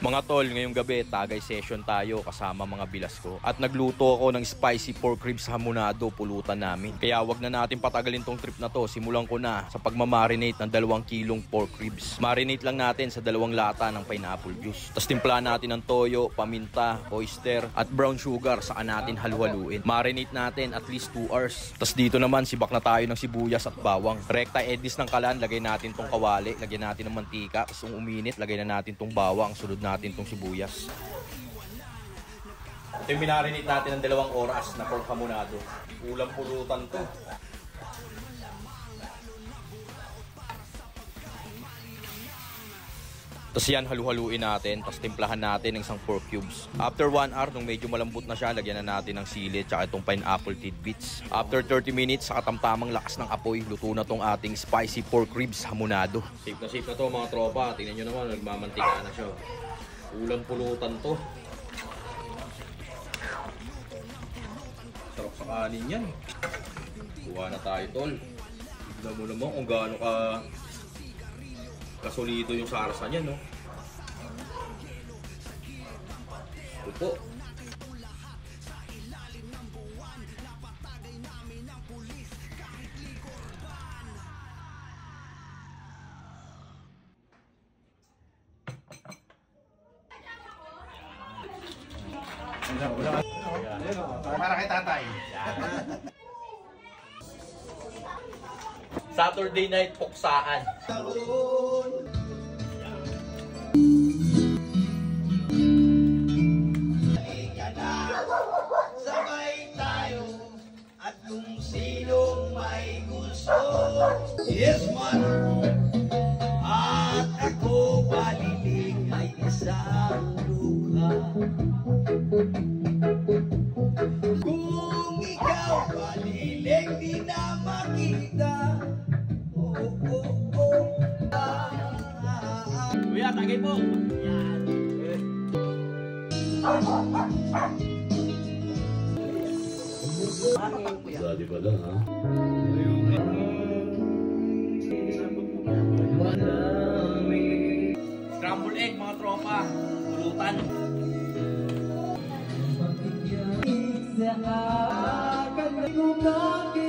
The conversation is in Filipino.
Mga tol, ngayong gabi, tagay session tayo kasama mga bilas ko. At nagluto ako ng spicy pork ribs hamonado, pulutan namin. Kaya wag na natin patagalin tong trip na to. Simulan ko na sa pagmamarinate ng 2 kilong pork ribs. Marinate lang natin sa 2 lata ng pineapple juice. Tapos timplahan natin ng toyo, paminta, oyster, at brown sugar. Saka natin halu-haluin. Marinate natin at least 2 hours. Tapos dito naman, sibak na tayo ng sibuyas at bawang. Rekta edis ng kalan, lagay natin tong kawali, lagyan natin ng mantika. Tapos kung uminit, lagay na natin tong bawang. Sunod natin tong sibuyas. Ito yung minarinate natin ng 2 oras na pork hamonado. Ulam pulutan to. Tapos yan, halu-haluin natin. Tapos timplahan natin ng isang pork cubes. After 1 hour, nung medyo malambot na siya, lagyan na natin ng sili tsaka itong pineapple tidbits. After 30 minutes, sa katamtamang lakas ng apoy, luto na tong ating spicy pork ribs hamonado. Safe na to mga tropa. Tingnan nyo naman, nagmamantika na siya. Ulam pulutan to. Sarap sa kanin yan. Kuha na tayo, tol. Tignan mo naman kung gaano kasolido yung sarsa niya, no? Ito po. Para kay tatay. Saturday night puksaan. Sabay tayo at kung sinong may gusto. Yes, man. At ako palilig ay isang luha. Kung ikaw palilig di na makita. Kuya, tagay po. Yan. Dali pala, ha? Scrambled egg, mga tropa. Pulutan. Sa akin ko